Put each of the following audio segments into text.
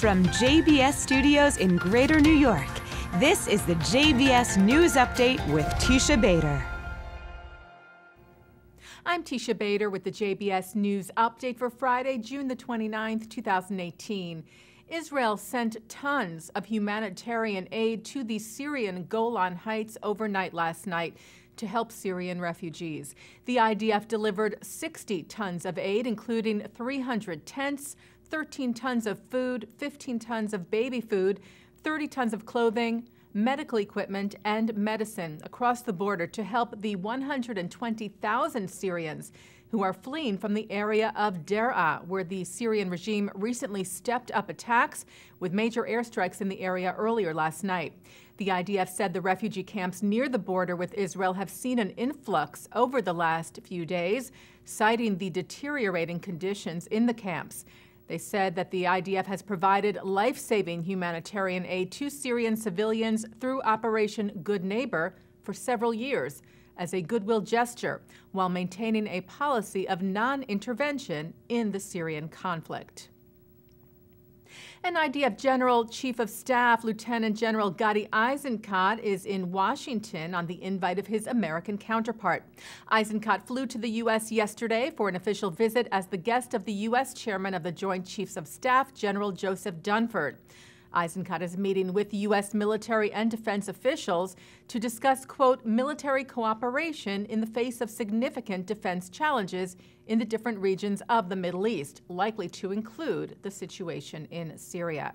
From JBS Studios in Greater New York, this is the JBS News Update with Teisha Bader. I'm Teisha Bader with the JBS News Update for Friday, June the 29th, 2018. Israel sent tons of humanitarian aid to the Syrian Golan Heights overnight last night to help Syrian refugees. The IDF delivered 60 tons of aid, including 300 tents, 13 tons of food, 15 tons of baby food, 30 tons of clothing, medical equipment, and medicine across the border to help the 120,000 Syrians who are fleeing from the area of Deraa, where the Syrian regime recently stepped up attacks with major airstrikes in the area earlier last night. The IDF said the refugee camps near the border with Israel have seen an influx over the last few days, citing the deteriorating conditions in the camps. They said that the IDF has provided life-saving humanitarian aid to Syrian civilians through Operation Good Neighbor for several years as a goodwill gesture, while maintaining a policy of non-intervention in the Syrian conflict. An IDF General Chief of Staff, Lieutenant General Gadi Eisenkot, is in Washington on the invite of his American counterpart. Eisenkot flew to the U.S. yesterday for an official visit as the guest of the U.S. Chairman of the Joint Chiefs of Staff, General Joseph Dunford. Eisenkot is meeting with U.S. military and defense officials to discuss, quote, military cooperation in the face of significant defense challenges in the different regions of the Middle East, likely to include the situation in Syria.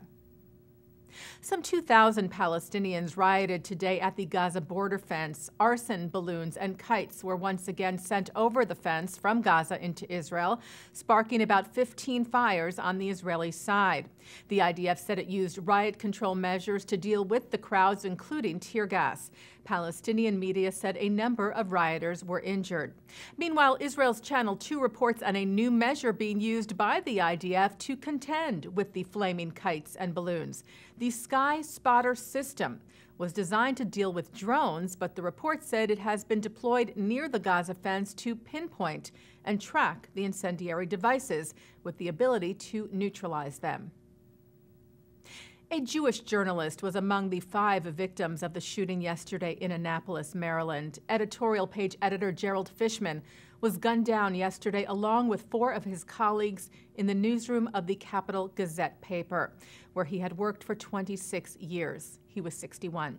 Some 2,000 Palestinians rioted today at the Gaza border fence. Arson balloons and kites were once again sent over the fence from Gaza into Israel, sparking about 15 fires on the Israeli side. The IDF said it used riot control measures to deal with the crowds, including tear gas. Palestinian media said a number of rioters were injured. Meanwhile, Israel's Channel 2 reports on a new measure being used by the IDF to contend with the flaming kites and balloons. The Sky Spotter system was designed to deal with drones, but the report said it has been deployed near the Gaza fence to pinpoint and track the incendiary devices with the ability to neutralize them. A Jewish journalist was among the 5 victims of the shooting yesterday in Annapolis, Maryland. Editorial page editor Gerald Fishman was gunned down yesterday along with 4 of his colleagues in the newsroom of the Capital Gazette paper, where he had worked for 26 years. He was 61.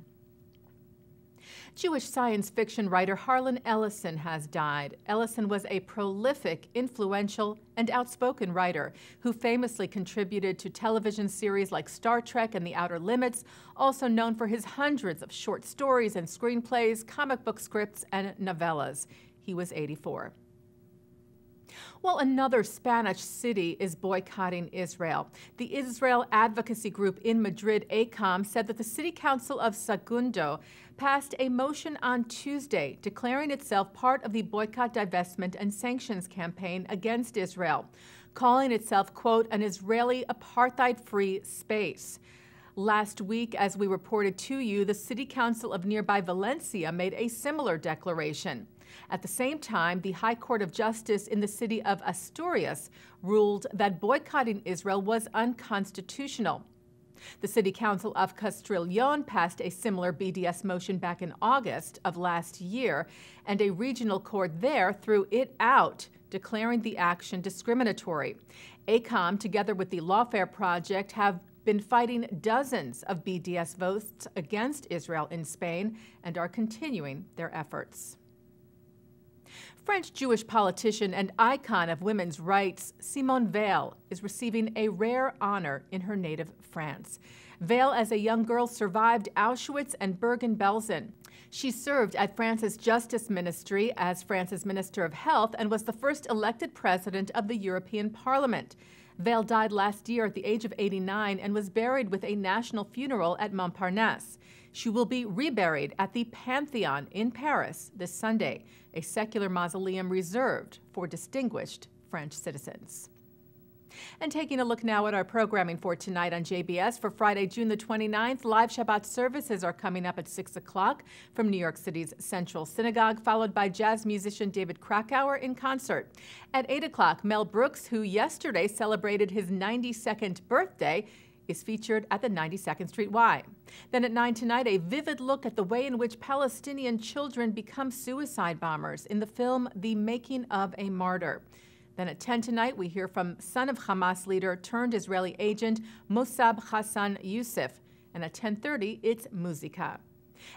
Jewish science fiction writer Harlan Ellison has died. Ellison was a prolific, influential, and outspoken writer who famously contributed to television series like Star Trek and The Outer Limits, also known for his hundreds of short stories and screenplays, comic book scripts, and novellas. He was 84. Well, another Spanish city is boycotting Israel. The Israel advocacy group in Madrid, ACOM, said that the City Council of Sagunto passed a motion on Tuesday declaring itself part of the boycott, divestment, and sanctions campaign against Israel, calling itself, quote, an Israeli apartheid-free space. Last week, as we reported to you, the City Council of nearby Valencia made a similar declaration. At the same time, the High Court of Justice in the city of Asturias ruled that boycotting Israel was unconstitutional. The City Council of Castrillon passed a similar BDS motion back in August of last year, and a regional court there threw it out, declaring the action discriminatory. ACOM, together with the Lawfare Project, have been fighting dozens of BDS votes against Israel in Spain and are continuing their efforts. French Jewish politician and icon of women's rights, Simone Veil, is receiving a rare honor in her native France. Veil, as a young girl, survived Auschwitz and Bergen-Belsen. She served at France's Justice Ministry as France's Minister of Health and was the first elected president of the European Parliament. Veil died last year at the age of 89 and was buried with a national funeral at Montparnasse. She will be reburied at the Pantheon in Paris this Sunday, a secular mausoleum reserved for distinguished French citizens. And taking a look now at our programming for tonight on JBS for Friday, June the 29th, live Shabbat services are coming up at 6 o'clock from New York City's Central Synagogue, followed by jazz musician David Krakauer in concert. At 8 o'clock, Mel Brooks, who yesterday celebrated his 92nd birthday, is featured at the 92nd Street Y. Then at 9 tonight, a vivid look at the way in which Palestinian children become suicide bombers in the film The Making of a Martyr. Then at 10 tonight, we hear from son of Hamas leader turned Israeli agent Mossab Hassan Youssef. And at 10:30, it's Musica.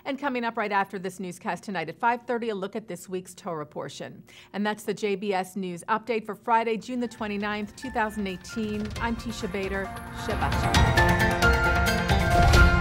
And coming up right after this newscast tonight at 5:30, a look at this week's Torah portion. And that's the JBS News Update for Friday, June the 29th, 2018. I'm Teisha Bader. Shabbat Shalom.